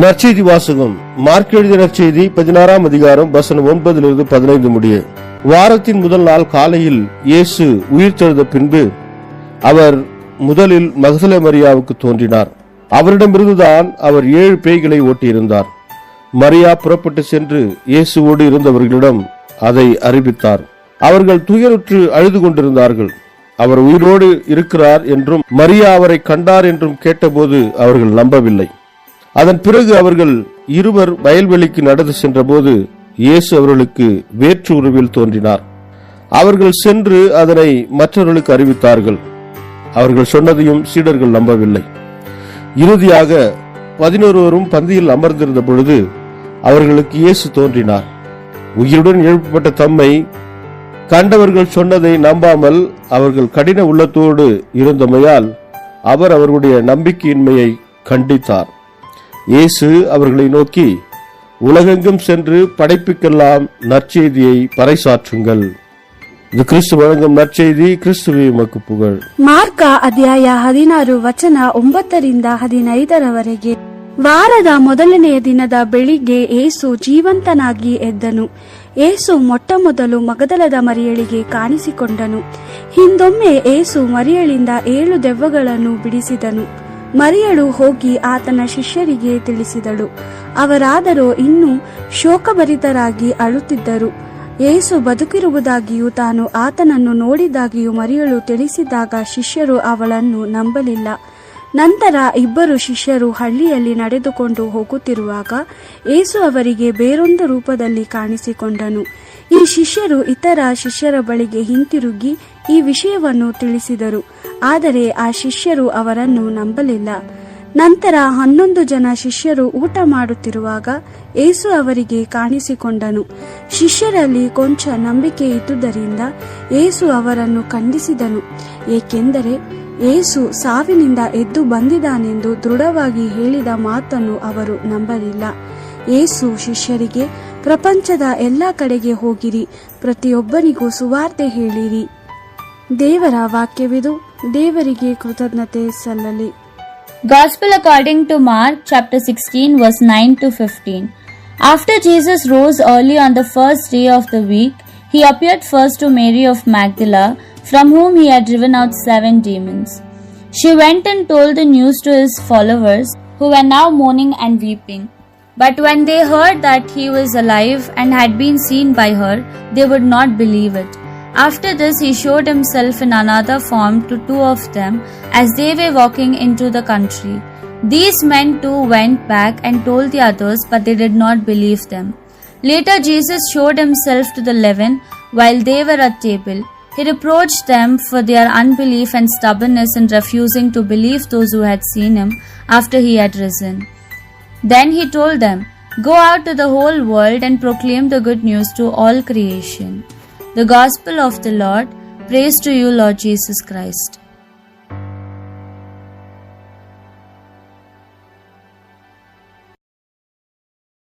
நற்செய்தி வாசகம். மார்க் எழுதிய நற்செய்தி 16ஆம் அதிகாரம் வசனம் 9-15 முடிய. வாரத்தின் முதல் நாள் காலையில் இயேசு உயிர்த்தெழுந்த பின்பு அவர் முதலில் மகதலே மரியாவுக்கு தோன்றினார். அவரிடமிருந்துதான் அவர் 7 பேய்களை ஓட்டியிருந்தார். மரியா புறப்பட்டு சென்று இயேசுவோடு இருந்தவர்களிடம் அதை அறிவித்தார். அவர்கள் துயருற்று அழுது கொண்டிருந்தார்கள். அவர் உயிரோடு இருக்கிறார் என்றும் மரியா அவரை கண்டார் என்றும் கேட்டபோது அவர்கள் நம்பவில்லை. அதன் பிறகு அவர்கள் இருவர் வயல்வெளிக்கு நடந்து சென்ற போது இயேசு அவர்களுக்கு வேற்று உருவில் தோன்றினார். அவர்கள் சென்று அதனை மற்றவர்களுக்கு அறிவித்தார்கள். அவர்கள் சொன்னதையும் சீடர்கள் நம்பவில்லை. இறுதியாக 11 பந்தியில் அமர்ந்திருந்த பொழுது அவர்களுக்கு இயேசு தோன்றினார். உயிருடன் எழுப்பப்பட்ட தம்மை கண்டவர்கள் சொன்னதை நம்பாமல் அவர்கள் கடின உள்ளத்தோடு இருந்தமையால் அவர் அவர்களுடைய நம்பிக்கையின்மையை கண்டித்தார். இயேசு அவர்களை நோக்கி, உலகெங்கும் சென்று படைப்புக்கெல்லாம் நற்செய்தியை பறைசாற்றுங்கள். இது கிறிஸ்து வழங்கும் நற்செய்தி. கிறிஸ்துவே உமக்கு புகழ். ಮಾರ್ಕ ಅಧ್ಯಾಯ 16 ವಚನ 9-15 ವಾರದ ಮೊದಲನೆಯ ದಿನದ ಬೆಳಿಗ್ಗೆ ಏಸು ಜೀವಂತನಾಗಿ ಎದ್ದನು. ಏಸು ಮೊಟ್ಟ ಮೊದಲು ಮಗದಲದ ಮರಿಯಳಿಗೆ ಕಾಣಿಸಿಕೊಂಡನು. ಹಿಂದೊಮ್ಮೆ ಏಸು ಮರಿಯಳಿಂದ 7 ದೆವ್ವಗಳನ್ನು ಬಿಡಿಸಿದನು. ಮರಿಯಳು ಹೋಗಿ ಆತನ ಶಿಷ್ಯರಿಗೆ ತಿಳಿಸಿದಳು. ಅವರಾದರೂ ಇನ್ನೂ ಶೋಕಭರಿತರಾಗಿ ಅಳುತ್ತಿದ್ದರು. ಯೇಸು ಬದುಕಿರುವುದಾಗಿಯೂ ತಾನು ಆತನನ್ನು ನೋಡಿದಾಗಿಯೂ ಮರಿಯಳು ತಿಳಿಸಿದಾಗ ಶಿಷ್ಯರು ಅವಳನ್ನು ನಂಬಲಿಲ್ಲ. ನಂತರ 2 ಶಿಷ್ಯರು ಹಳ್ಳಿಯಲ್ಲಿ ನಡೆದುಕೊಂಡು ಹೋಗುತ್ತಿರುವಾಗ ಯೇಸು ಅವರಿಗೆ ಬೇರೊಂದು ರೂಪದಲ್ಲಿ ಕಾಣಿಸಿಕೊಂಡನು. ಈ ಶಿಷ್ಯರು ಇತರ ಶಿಷ್ಯರ ಬಳಿಗೆ ಹಿಂತಿರುಗಿ ಈ ವಿಷಯವನ್ನು ತಿಳಿಸಿದರು. ಆದರೆ ಆ ಶಿಷ್ಯರು ಅವರನ್ನು ನಂಬಲಿಲ್ಲ. ನಂತರ 11 ಜನ ಶಿಷ್ಯರು ಊಟ ಮಾಡುತ್ತಿರುವಾಗ ಯೇಸು ಅವರಿಗೆ ಕಾಣಿಸಿಕೊಂಡನು. ಶಿಷ್ಯರಲ್ಲಿ ಕೊಂಚ ನಂಬಿಕೆ ಇದ್ದುದರಿಂದ ಯೇಸು ಅವರನ್ನು ಖಂಡಿಸಿದನು. ಏಕೆಂದರೆ ಯೇಸು ಸಾವಿನಿಂದ ಎದ್ದು ಬಂದಿದ್ದಾನೆಂದು ದೃಢವಾಗಿ ಹೇಳಿದ ಮಾತನ್ನು ಅವರು ನಂಬಲಿಲ್ಲ. ಯೇಸು ಶಿಷ್ಯರಿಗೆ, ಪ್ರಪಂಚದ ಎಲ್ಲ ಕಡೆಗೆ ಹೋಗಿರಿ, ಪ್ರತಿಯೊಬ್ಬನಿಗೂ ಸುವಾರ್ತೆ ಹೇಳಿರಿ. ದೇವರ ವಾಕ್ಯವಿದು. ದೇವರಿಗೆ ಕೃತಜ್ಞತೆ ಸಲ್ಲಲಿ. Gospel according to Mark chapter 16 verse 9-15. After Jesus rose early on the first day of the week, he appeared first to Mary of Magdala, from whom he had driven out 7 demons. She went and told the news to his followers, who were now mourning and weeping. But when they heard that he was alive and had been seen by her, they would not believe it. After this, he showed himself in another form to 2 of them as they were walking into the country. These men too went back and told the others, but they did not believe them. Later, Jesus showed himself to the 11 while they were at table. He reproached them for their unbelief and stubbornness in refusing to believe those who had seen him after he had risen. Then he told them, "Go out to the whole world and proclaim the good news to all creation." The Gospel of the Lord. Praise to you, Lord Jesus Christ.